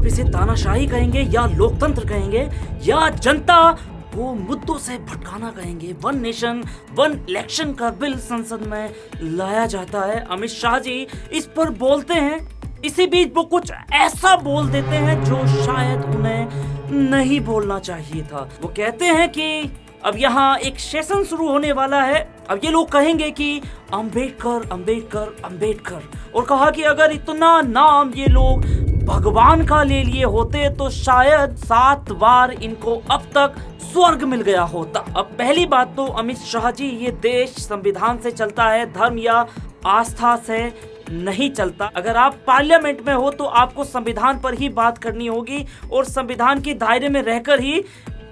आप इसे तानाशाही कहेंगे या लोकतंत्र कहेंगे या जनता वो मुद्दों से भटकाना कहेंगे, वन नेशन वन इलेक्शन का बिल संसद में लाया जाता है। अमित शाह जी इस पर बोलते हैं, इसी बीच वो कुछ ऐसा बोल देते हैं जो शायद उन्हें नहीं बोलना चाहिए था। वो कहते हैं कि अब यहाँ एक सेशन शुरू होने वाला है, अब ये लोग कहेंगे कि अंबेडकर अंबेडकर अंबेडकर, और कहा कि अगर इतना नाम ये लोग भगवान का ले लिए होते तो शायद 7 बार इनको अब तक स्वर्ग मिल गया होता। अब पहली बात तो अमित शाह जी, ये देश संविधान से चलता है, धर्म या आस्था से नहीं चलता। अगर आप पार्लियामेंट में हो तो आपको संविधान पर ही बात करनी होगी और संविधान के दायरे में रहकर ही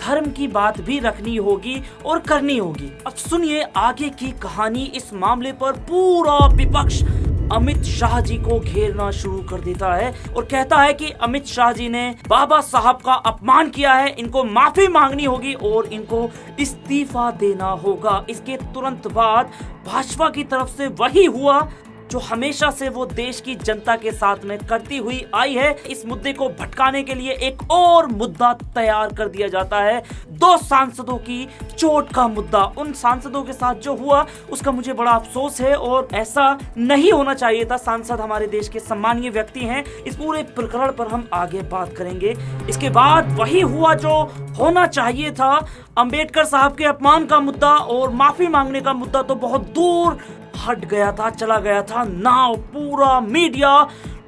धर्म की बात भी रखनी होगी और करनी होगी। अब सुनिए आगे की कहानी। इस मामले पर पूरा विपक्ष अमित शाह जी को घेरना शुरू कर देता है और कहता है कि अमित शाह जी ने बाबा साहब का अपमान किया है, इनको माफी मांगनी होगी और इनको इस्तीफा देना होगा। इसके तुरंत बाद भाजपा की तरफ से वही हुआ जो हमेशा से वो देश की जनता के साथ में करती हुई आई है। इस मुद्दे को भटकाने के लिए एक और मुद्दा तैयार कर दिया जाता है, 2 सांसदों की चोट का मुद्दा। उन सांसदों के साथ जो हुआ उसका मुझे बड़ा अफसोस है और ऐसा नहीं होना चाहिए था। सांसद हमारे देश के सम्मानीय व्यक्ति हैं। इस पूरे प्रकरण पर हम आगे बात करेंगे। इसके बाद वही हुआ जो होना चाहिए था। अंबेडकर साहब के अपमान का मुद्दा और माफी मांगने का मुद्दा तो बहुत दूर हट गया था, चला गया था। नाउ पूरा मीडिया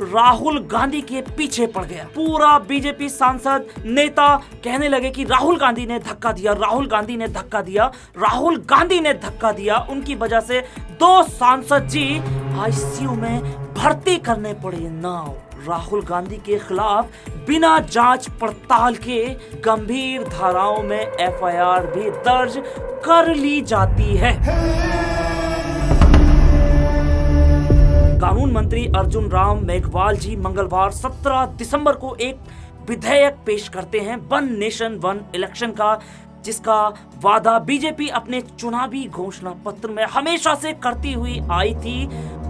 राहुल गांधी के पीछे पड़ गया। पूरा बीजेपी सांसद नेता कहने लगे कि राहुल गांधी ने धक्का दिया, राहुल गांधी ने धक्का दिया, राहुल गांधी ने धक्का दिया। उनकी वजह से 2 सांसद जी आईसीयू में भर्ती करने पड़े। नाउ राहुल गांधी के खिलाफ बिना जांच पड़ताल के गंभीर धाराओं में एफआईआर भी दर्ज कर ली जाती है। कानून मंत्री अर्जुन राम मेघवाल जी मंगलवार 17 दिसंबर को एक विधेयक पेश करते हैं वन नेशन वन इलेक्शन का, जिसका वादा बीजेपी अपने चुनावी घोषणा पत्र में हमेशा से करती हुई आई थी।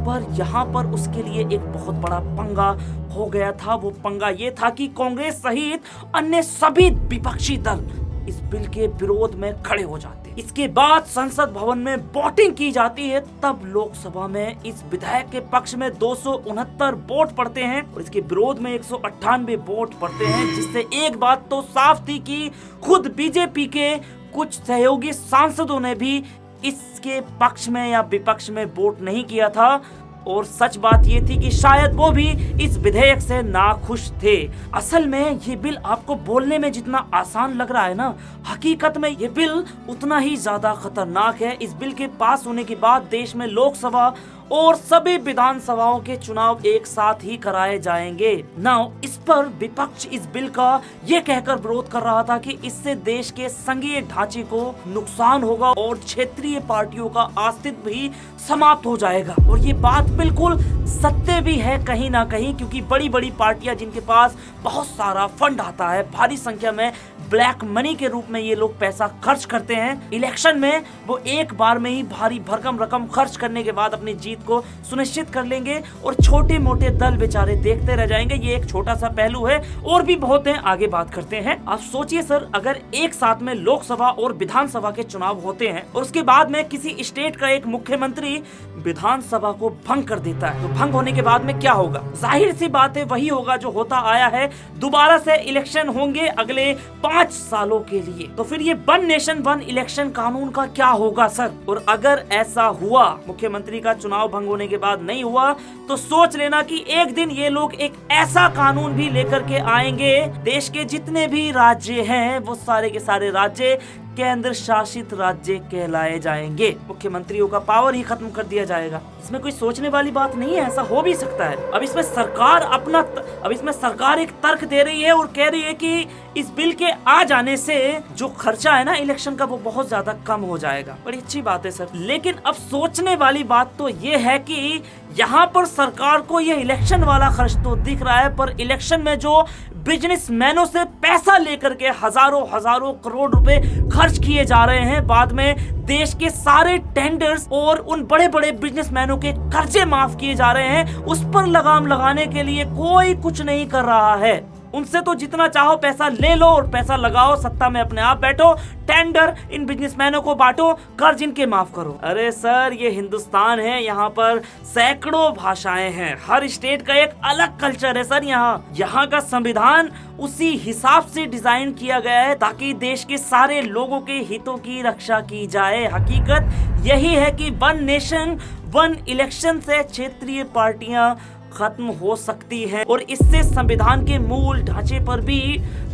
पर यहाँ पर उसके लिए एक बहुत बड़ा पंगा हो गया था। वो पंगा ये था कि कांग्रेस सहित अन्य सभी विपक्षी दल इस बिल के विरोध में खड़े हो जाते। इसके बाद संसद भवन में वोटिंग की जाती है। तब लोकसभा में इस विधेयक के पक्ष में 269 वोट पड़ते हैं और इसके विरोध में 198 वोट पड़ते हैं, जिससे एक बात तो साफ थी कि खुद बीजेपी के कुछ सहयोगी सांसदों ने भी इसके पक्ष में या विपक्ष में वोट नहीं किया था। और सच बात ये थी कि शायद वो भी इस विधेयक से नाखुश थे। असल में ये बिल आपको बोलने में जितना आसान लग रहा है ना, हकीकत में ये बिल उतना ही ज्यादा खतरनाक है। इस बिल के पास होने के बाद देश में लोकसभा और सभी विधानसभाओं के चुनाव एक साथ ही कराए जाएंगे। नाउ इस पर विपक्ष इस बिल का ये कहकर विरोध कर रहा था कि इससे देश के संघीय ढांचे को नुकसान होगा और क्षेत्रीय पार्टियों का अस्तित्व भी समाप्त हो जाएगा। और ये बात बिल्कुल सत्य भी है कहीं ना कहीं, क्योंकि बड़ी बड़ी पार्टियां जिनके पास बहुत सारा फंड आता है, भारी संख्या में ब्लैक मनी के रूप में ये लोग पैसा खर्च करते हैं इलेक्शन में, वो एक बार में ही भारी भरकम रकम खर्च करने के बाद अपनी जीत को सुनिश्चित कर लेंगे और छोटे मोटे दल बेचारे देखते रह जाएंगे। ये एक छोटा सा पहलू है, और भी बहुत है, आगे बात करते हैं। आप सोचिए सर, अगर एक साथ में लोकसभा और विधानसभा के चुनाव होते हैं और उसके बाद में किसी स्टेट का एक मुख्यमंत्री विधानसभा को भंग कर देता है, तो भंग होने के बाद में क्या होगा? जाहिर सी बात है वही होगा जो होता आया है, दोबारा से इलेक्शन होंगे अगले 5 सालों के लिए। तो फिर ये वन नेशन वन इलेक्शन कानून का क्या होगा सर? और अगर ऐसा हुआ, मुख्यमंत्री का चुनाव भंग होने के बाद नहीं हुआ, तो सोच लेना कि एक दिन ये लोग एक ऐसा कानून भी लेकर के आएंगे, देश के जितने भी राज्य हैं वो सारे के सारे राज्य केंद्र शासित राज्य कहलाए जाएंगे। मुख्यमंत्रियों का पावर ही खत्म कर दिया जाएगा। इसमें कोई सोचने वाली बात नहीं है, ऐसा हो भी सकता है। अब इसमें सरकार एक तर्क दे रही है और कह रही है कि इस बिल के आ जाने से जो खर्चा है ना इलेक्शन का, वो बहुत ज्यादा कम हो जाएगा। बड़ी अच्छी बात है सर, लेकिन अब सोचने वाली बात तो ये है कि यहाँ पर सरकार को ये इलेक्शन वाला खर्च तो दिख रहा है, पर इलेक्शन में जो बिजनेसमैनों से पैसा लेकर के हजारों करोड़ रुपए खर्च किए जा रहे हैं, बाद में देश के सारे टेंडर्स और उन बड़े बड़े बिजनेसमैनों के कर्जे माफ किए जा रहे हैं, उस पर लगाम लगाने के लिए कोई कुछ नहीं कर रहा है। उनसे तो जितना चाहो पैसा ले लो और पैसा लगाओ, सत्ता में अपने आप बैठो, टेंडर इन बिजनेसमैनों को बांटो, कर्ज इनके माफ करो। अरे सर, ये हिंदुस्तान है, यहाँ पर सैकड़ों भाषाएं हैं, हर स्टेट का एक अलग कल्चर है सर। यहाँ का संविधान उसी हिसाब से डिजाइन किया गया है ताकि देश के सारे लोगों के हितों की रक्षा की जाए। हकीकत यही है कि वन नेशन वन इलेक्शन से क्षेत्रीय पार्टियां खत्म हो सकती हैं और इससे संविधान के मूल ढांचे पर भी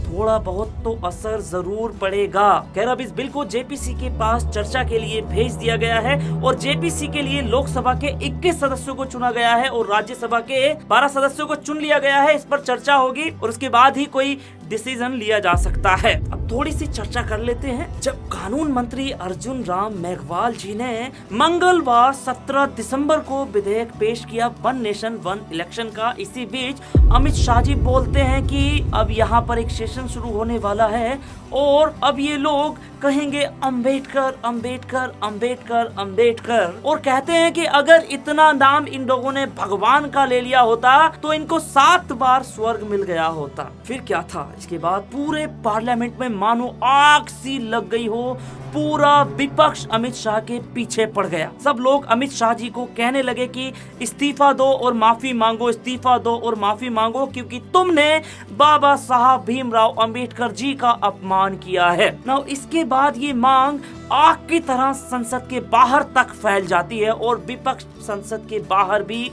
थोड़ा बहुत तो असर जरूर पड़ेगा। खैर, अब इस बिल को जेपीसी के पास चर्चा के लिए भेज दिया गया है और जेपीसी के लिए लोकसभा के 21 सदस्यों को चुना गया है और राज्यसभा के 12 सदस्यों को चुन लिया गया है। इस पर चर्चा होगी और उसके बाद ही कोई डिसीजन लिया जा सकता है। अब थोड़ी सी चर्चा कर लेते हैं। जब कानून मंत्री अर्जुन राम मेघवाल जी ने मंगलवार 17 दिसंबर को विधेयक पेश किया वन नेशन वन इलेक्शन का, इसी बीच अमित शाह जी बोलते हैं कि अब यहाँ पर एक सेशन शुरू होने वाला है और अब ये लोग कहेंगे अंबेडकर अंबेडकर अंबेडकर अंबेडकर और कहते हैं कि अगर इतना नाम इन लोगों ने भगवान का ले लिया होता तो इनको 7 बार स्वर्ग मिल गया होता। फिर क्या था, इसके बाद पूरे पार्लियामेंट में मानो आग सी लग गई हो, पूरा विपक्ष अमित शाह के पीछे पड़ गया। सब लोग अमित शाह जी को कहने लगे कि इस्तीफा दो और माफी मांगो, इस्तीफा दो और माफी मांगो, क्योंकि तुमने बाबा साहब भीमराव अंबेडकर जी का अपमान किया है। नाउ इसके बाद ये मांग आग की तरह संसद के बाहर तक फैल जाती है और विपक्ष संसद के बाहर भी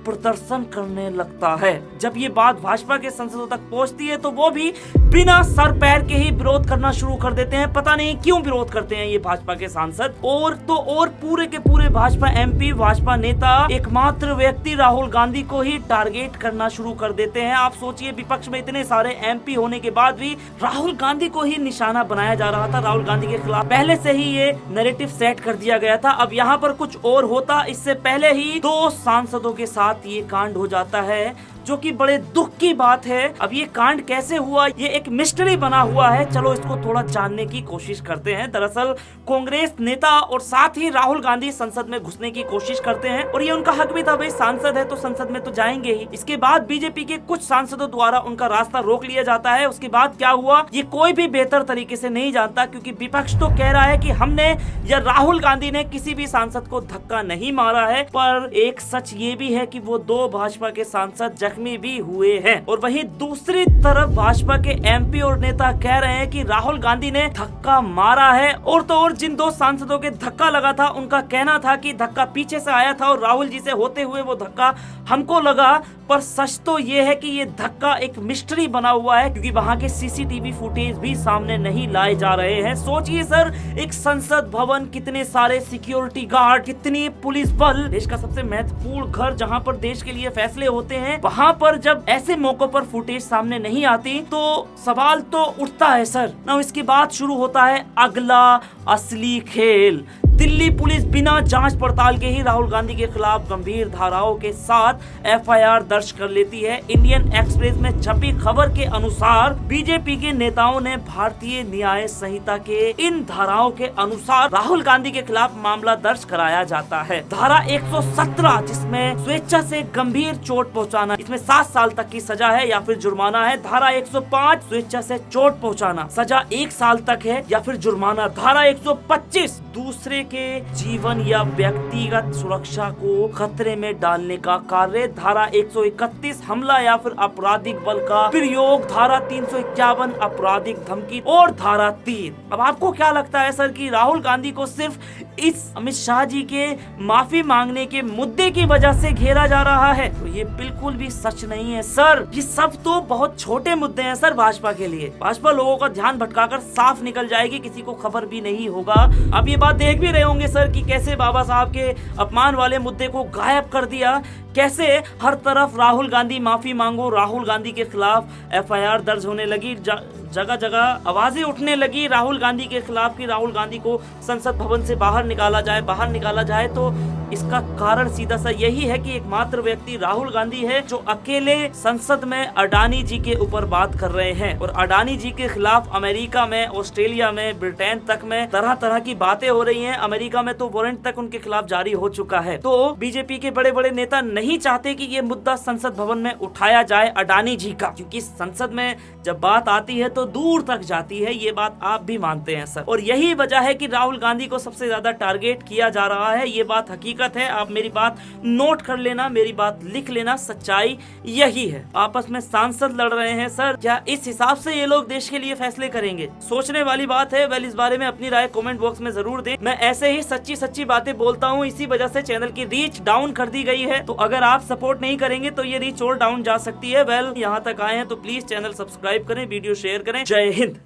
प्रदर्शन करने लगता है। जब ये बात भाजपा के सांसदों तक पहुंचती है तो वो भी बिना सर पैर के ही विरोध करना शुरू कर देते हैं। पता नहीं क्यों विरोध करते हैं ये भाजपा के सांसद। और पूरे के पूरे भाजपा एमपी, भाजपा नेता एकमात्र व्यक्ति राहुल गांधी को ही टारगेट करना शुरू कर देते हैं। आप सोचिए, विपक्ष में इतने सारे एमपी होने के बाद भी राहुल गांधी को ही निशाना बनाया जा रहा था। राहुल गांधी के खिलाफ पहले से ही ये नैरेटिव सेट कर दिया गया था। अब यहाँ पर कुछ और होता, इससे पहले ही 2 सांसदों के साथ ये कांड हो जाता है, जो कि बड़े दुख की बात है। अब ये कांड कैसे हुआ, ये एक मिस्ट्री बना हुआ है। चलो इसको थोड़ा जानने की कोशिश करते हैं। दरअसल कांग्रेस नेता और साथ ही राहुल गांधी संसद में घुसने की कोशिश करते हैं और ये उनका हक भी था, भाई सांसद है तो संसद में तो जाएंगे ही। इसके बाद बीजेपी के कुछ सांसदों द्वारा उनका रास्ता रोक लिया जाता है। उसके बाद क्या हुआ ये कोई भी बेहतर तरीके से नहीं जानता, क्योंकि विपक्ष तो कह रहा है कि हमने या राहुल गांधी ने किसी भी सांसद को धक्का नहीं मारा है, पर एक सच ये भी है कि वो 2 भाजपा के सांसद जख्मी भी हुए हैं। और वहीं दूसरी तरफ भाजपा के एमपी और नेता कह रहे हैं कि राहुल गांधी ने धक्का मारा है। और तो और जिन 2 सांसदों के धक्का लगा था उनका कहना था कि धक्का पीछे से आया था और राहुल जी से होते हुए वो धक्का हमको लगा, पर सच तो ये है कि ये धक्का एक मिस्ट्री बना हुआ है, क्योंकि वहां के सीसीटीवी फुटेज भी सामने नहीं लाए जा रहे हैं। सोचिए सर, एक संसद भवन, कितने सारे सिक्योरिटी गार्ड, कितनी पुलिस बल, देश का सबसे महत्वपूर्ण घर जहां पर देश के लिए फैसले होते हैं, वहां पर जब ऐसे मौकों पर फुटेज सामने नहीं आती तो सवाल तो उठता है सर। ना इसके बाद शुरू होता है अगला असली खेल। दिल्ली पुलिस बिना जांच पड़ताल के ही राहुल गांधी के खिलाफ गंभीर धाराओं के साथ एफआईआर दर्ज कर लेती है। इंडियन एक्सप्रेस में छपी खबर के अनुसार बीजेपी के नेताओं ने भारतीय न्याय संहिता के इन धाराओं के अनुसार राहुल गांधी के खिलाफ मामला दर्ज कराया जाता है। धारा 117 जिसमें स्वेच्छा से गंभीर चोट पहुंचाना, इसमें 7 साल तक की सजा है या फिर जुर्माना है। धारा 105 स्वेच्छा से चोट पहुंचाना, सजा 1 साल तक है या फिर जुर्माना। धारा 125 दूसरे के जीवन या व्यक्तिगत सुरक्षा को खतरे में डालने का कार्य। धारा 131 हमला या फिर आपराधिक बल का प्रयोग। धारा 351 आपराधिक धमकी और धारा 3। अब आपको क्या लगता है सर कि राहुल गांधी को सिर्फ इस अमित शाह जी के माफी मांगने के मुद्दे की वजह से घेरा जा रहा है? तो ये बिल्कुल भी सच नहीं है सर। ये सब तो बहुत छोटे मुद्दे हैं सर भाजपा के लिए। भाजपा लोगों का ध्यान भटकाकर साफ निकल जाएगी, किसी को खबर भी नहीं होगा। अब ये बात देख भी रहे होंगे सर कि कैसे बाबा साहब के अपमान वाले मुद्दे को गायब कर दिया, कैसे हर तरफ राहुल गांधी माफी मांगो, राहुल गांधी के खिलाफ एफआईआर दर्ज होने लगी, जगह जगह आवाजें उठने लगी राहुल गांधी के खिलाफ कि राहुल गांधी को संसद भवन से बाहर निकाला जाए। तो इसका कारण सीधा सा यही है कि एकमात्र व्यक्ति राहुल गांधी है जो अकेले संसद में अडानी जी के ऊपर बात कर रहे हैं। और अडानी जी के खिलाफ अमेरिका में, ऑस्ट्रेलिया में, ब्रिटेन तक में तरह तरह की बातें हो रही हैं। अमेरिका में तो वारंट तक उनके खिलाफ जारी हो चुका है। तो बीजेपी के बड़े बड़े नेता नहीं चाहते कि ये मुद्दा संसद भवन में उठाया जाए अडानी जी का, क्योंकि संसद में जब बात आती है तो दूर तक जाती है, ये बात आप भी मानते हैं सर। और यही वजह है कि राहुल गांधी को सबसे ज्यादा टारगेट किया जा रहा है। ये बात हकीकत है, आप मेरी बात नोट कर लेना, मेरी बात लिख लेना, सच्चाई यही है। आपस में सांसद लड़ रहे हैं सर, क्या इस हिसाब से ये लोग देश के लिए फैसले करेंगे? सोचने वाली बात है। वेल, इस बारे में अपनी राय कमेंट बॉक्स में जरूर दें। मैं ऐसे ही सच्ची सच्ची बातें बोलता हूँ, इसी वजह से चैनल की रीच डाउन कर दी गई है। तो अगर आप सपोर्ट नहीं करेंगे तो ये रीच और डाउन जा सकती है। वेल, यहाँ तक आए हैं तो प्लीज चैनल सब्सक्राइब करें, वीडियो शेयर करें। जय हिंद।